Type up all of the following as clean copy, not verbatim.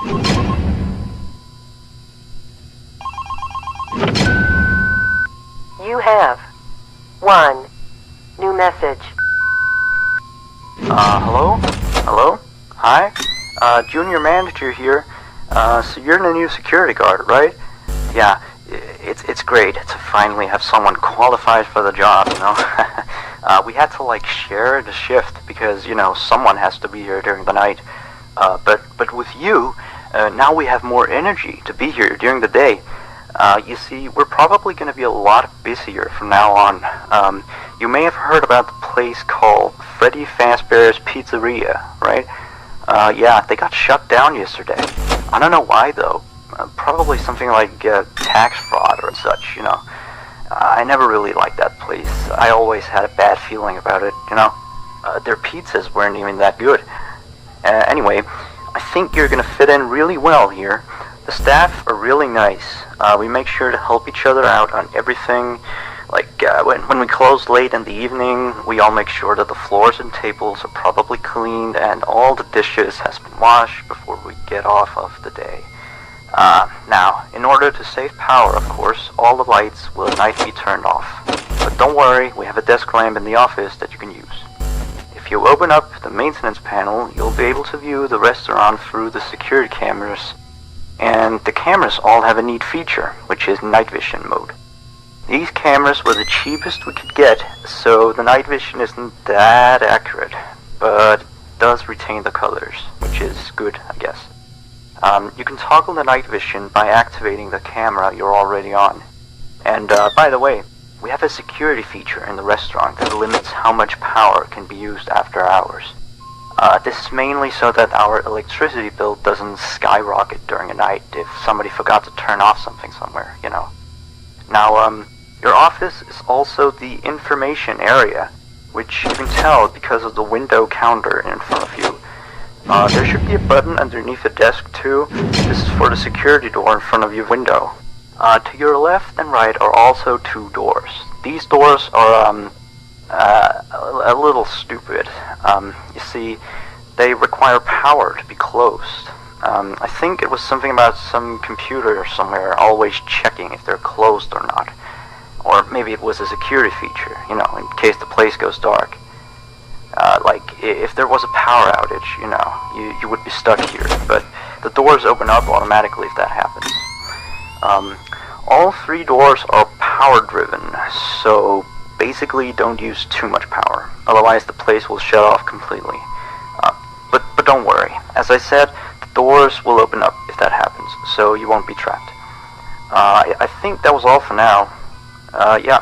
You have one new message. Hello? Hello? Hi? Junior manager here. So you're the new security guard, right? Yeah, it's great to finally have someone qualified for the job, you know? We had to, like, share the shift because, you know, someone has to be here during the night. But with you, now we have more energy to be here during the day. You see, we're probably going to be a lot busier from now on. You may have heard about the place called Freddy Fazbear's Pizzeria, right? Yeah, they got shut down yesterday. I don't know why, though. Probably something like tax fraud or such, you know. I never really liked that place. I always had a bad feeling about it, you know. Their pizzas weren't even that good. Anyway, I think you're going to fit in really well here. The staff are really nice. We make sure to help each other out on everything. Like, when we close late in the evening, we all make sure that the floors and tables are probably cleaned and all the dishes has been washed before we get off of the day. Now, in order to save power, of course, all the lights will at night be turned off. But don't worry, we have a desk lamp in the office that you can use. If you open up the maintenance panel, you'll be able to view the restaurant through the security cameras. And the cameras all have a neat feature, which is night vision mode. These cameras were the cheapest we could get, so the night vision isn't that accurate, but it does retain the colors, which is good, I guess. You can toggle the night vision by activating the camera you're already on. And by the way, we have a security feature in the restaurant that limits how much power can be used after hours. This is mainly so that our electricity bill doesn't skyrocket during a night if somebody forgot to turn off something somewhere, you know. Now, your office is also the information area, which you can tell because of the window counter in front of you. There should be a button underneath the desk too. This is for the security door in front of your window. To your left and right are also two doors. These doors are, a little stupid. You see, they require power to be closed. I think it was something about some computer somewhere always checking if they're closed or not. Or maybe it was a security feature, you know, in case the place goes dark. Like, if there was a power outage, you know, you would be stuck here. But the doors open up automatically if that happens. All three doors are power-driven, so basically don't use too much power. Otherwise the place will shut off completely. But don't worry. As I said, the doors will open up if that happens, so you won't be trapped. I think that was all for now. Yeah,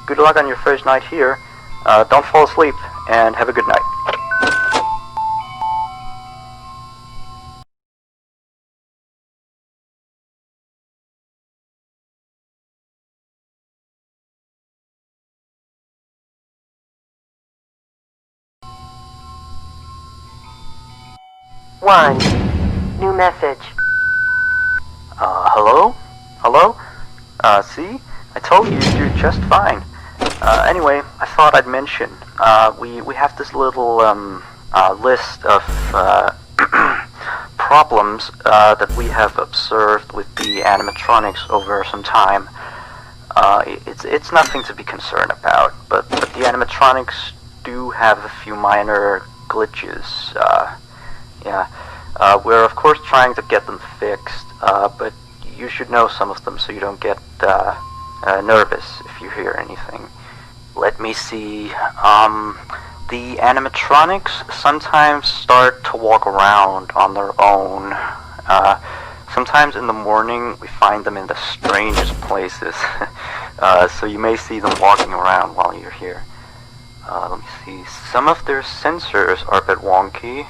good luck on your first night here. Don't fall asleep, and have a good night. One new message. Hello? Hello? See? I told you you'd do just fine. Anyway, I thought I'd mention, we have this little, list of, problems, that we have observed with the animatronics over some time. It's nothing to be concerned about, but the animatronics do have a few minor glitches. Yeah, we're of course trying to get them fixed, but you should know some of them so you don't get nervous if you hear anything. Let me see. The animatronics sometimes start to walk around on their own. Sometimes in the morning we find them in the strangest places. So you may see them walking around while you're here. Let me see. Some of their sensors are a bit wonky.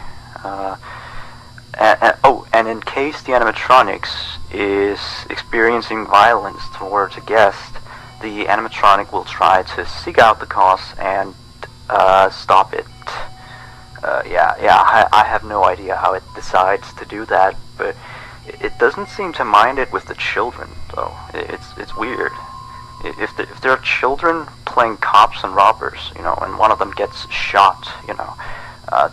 And in case the animatronics is experiencing violence towards a guest, the animatronic will try to seek out the cause and stop it. I have no idea how it decides to do that, but it doesn't seem to mind it with the children, though. It's weird. If there are children playing cops and robbers, you know, and one of them gets shot, you know,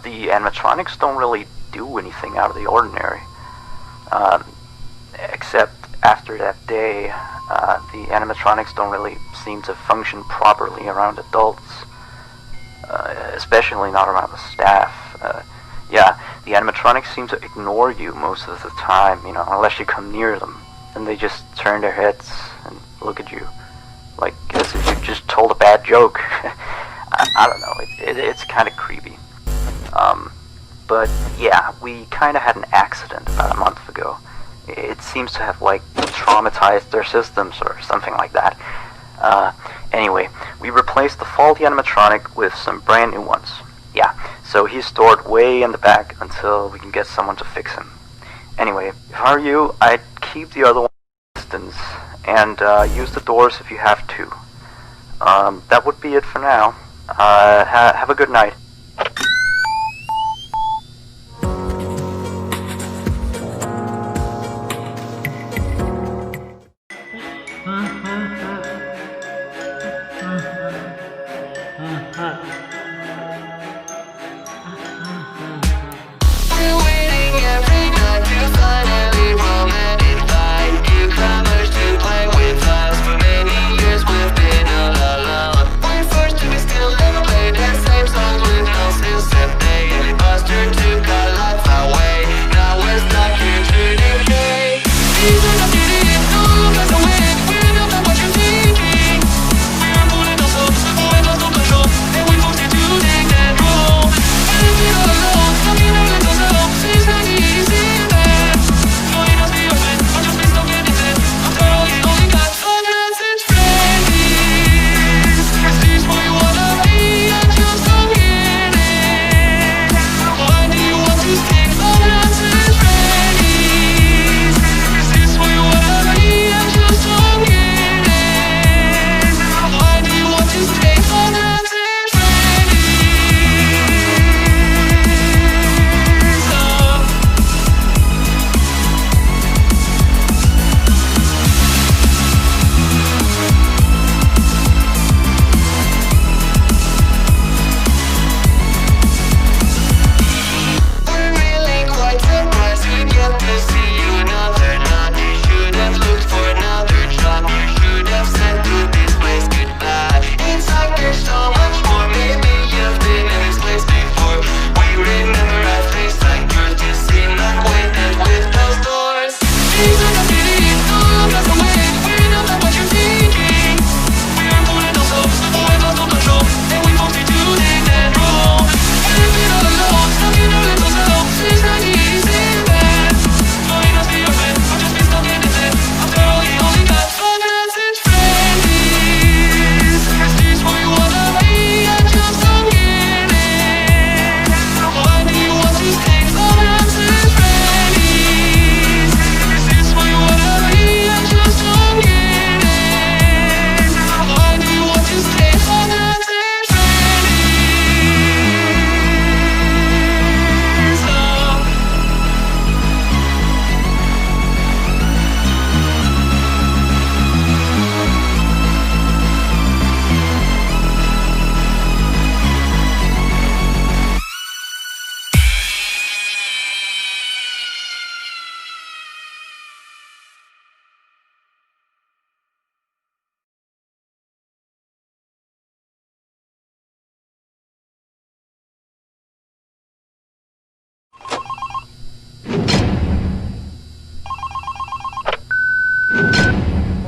the animatronics don't really do anything out of the ordinary. Um, except after that day, the animatronics don't really seem to function properly around adults, especially not around the staff. Yeah, the animatronics seem to ignore you most of the time, unless you come near them. And they just turn their heads and look at you, like as if you just told a bad joke. I don't know, it's kind of creepy. But yeah, we kind of had an accident about a month ago. It seems to have, like, traumatized their systems or something like that. Anyway, we replaced the faulty animatronic with some brand new ones. Yeah, so he's stored way in the back until we can get someone to fix him. Anyway, if I were you, I'd keep the other one at a distance and use the doors if you have to. That would be it for now. Have a good night.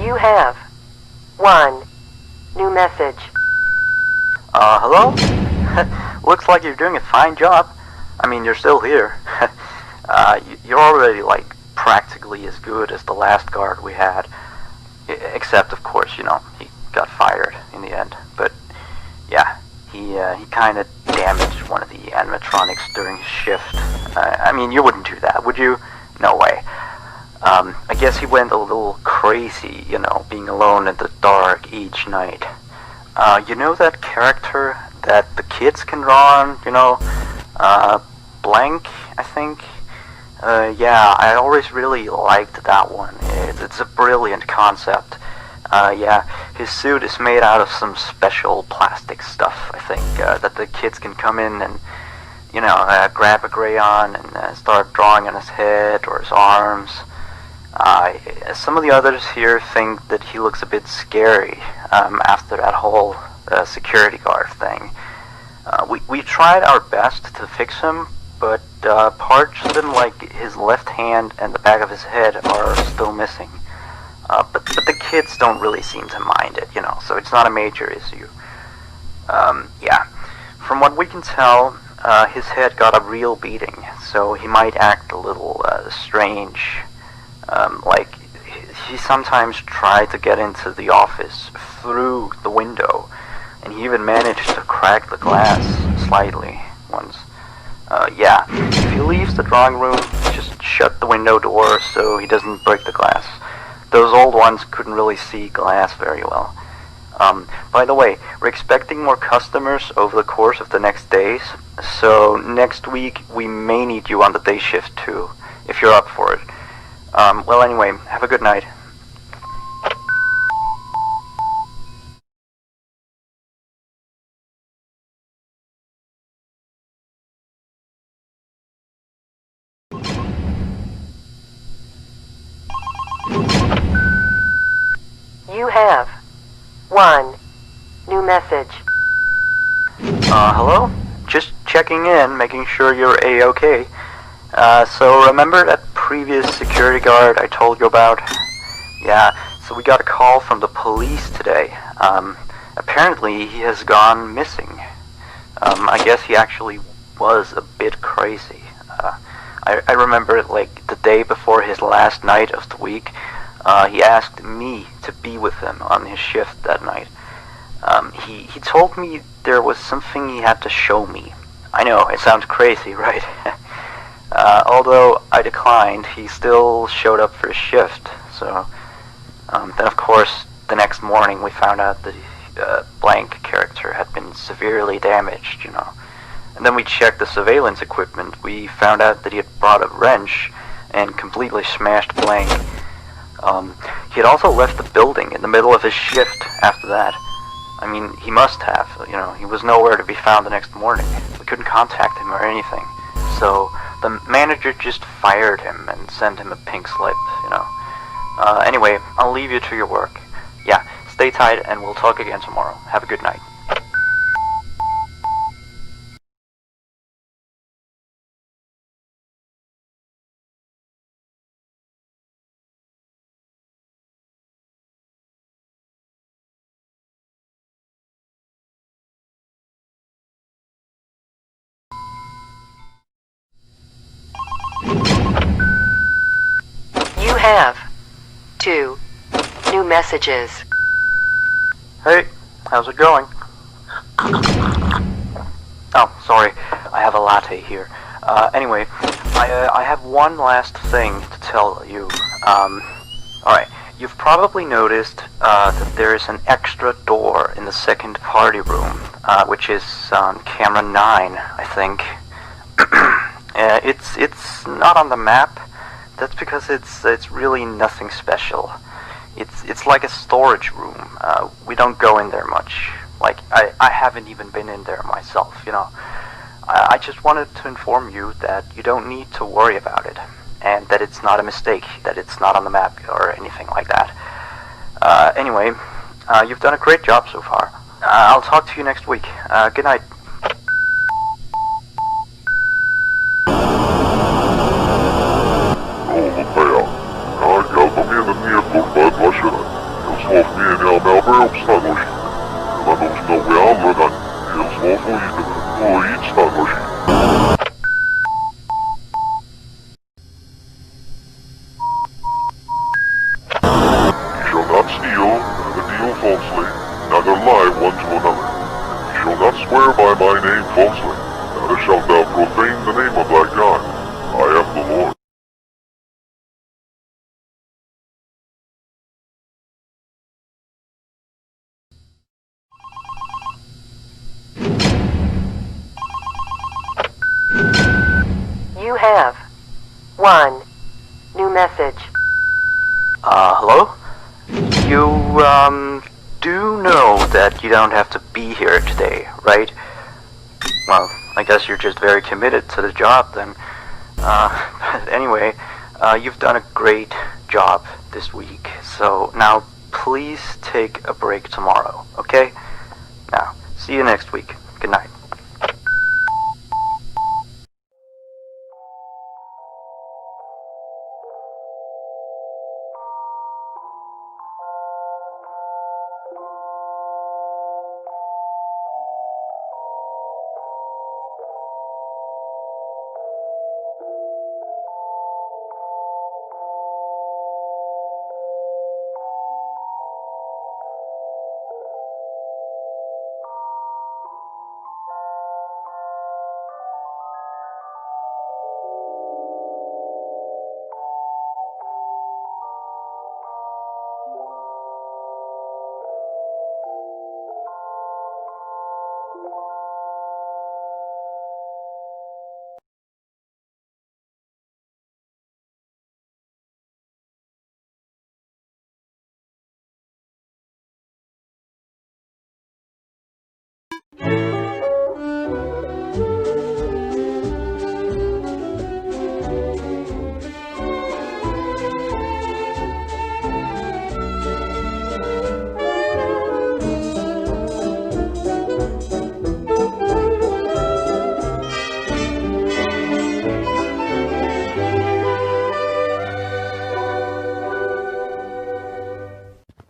You have 1 new message. Hello? Looks like you're doing a fine job. I mean, you're still here. You're already, like, practically as good as the last guard we had. Except, of course, he got fired in the end. But, yeah, he kind of damaged one of the animatronics during his shift. I mean, you wouldn't do that, would you? No way. I guess he went a little crazy, being alone in the dark each night. You know that character that the kids can draw on, Blank, I think? Yeah, I always really liked that one. It's a brilliant concept. Yeah, his suit is made out of some special plastic stuff, I think, that the kids can come in and grab a crayon and start drawing on his head or his arms. Some of the others here think that he looks a bit scary after that whole security guard thing. We tried our best to fix him, but parts of him, like his left hand and the back of his head, are still missing. But the kids don't really seem to mind it, so it's not a major issue. Yeah. From what we can tell, his head got a real beating, so he might act a little strange. Like, he sometimes tried to get into the office through the window, and he even managed to crack the glass slightly once. Yeah, if he leaves the drawing room, just shut the window door so he doesn't break the glass. Those old ones couldn't really see glass very well. By the way, we're expecting more customers over the course of the next days, so next week we may need you on the day shift too, if you're up for it. Well, anyway, have a good night. You have 1 new message. Hello? Just checking in, making sure you're A-okay. So remember that previous security guard I told you about? Yeah, so we got a call from the police today. Apparently he has gone missing. I guess he actually was a bit crazy. I remember, like, the day before his last night of the week, he asked me to be with him on his shift that night. He told me there was something he had to show me. I know, it sounds crazy, right? Although I declined, he still showed up for his shift, so... then of course, the next morning we found out that blank character had been severely damaged, And then we checked the surveillance equipment. We found out that he had brought a wrench and completely smashed blank. He had also left the building in the middle of his shift after that. I mean, he must have, he was nowhere to be found the next morning. We couldn't contact him or anything. So the manager just fired him and sent him a pink slip, Anyway, I'll leave you to your work. Yeah, stay tight and we'll talk again tomorrow. Have a good night. You have 2 new messages. Hey, how's it going? Oh, sorry, I have a latte here. Anyway, I have one last thing to tell you. Alright, you've probably noticed that there is an extra door in the second party room, which is on camera 9, I think. It's not on the map. That's because it's really nothing special. It's like a storage room. We don't go in there much. Like, I haven't even been in there myself, I just wanted to inform you that you don't need to worry about it, and that it's not a mistake, that it's not on the map or anything like that. Anyway, you've done a great job so far. I'll talk to you next week. Good night. You have 1 new message. Hello? You, do know that you don't have to be here today, right? Well, I guess you're just very committed to the job then. But anyway, you've done a great job this week. So now please take a break tomorrow, okay? Now, see you next week. Good night.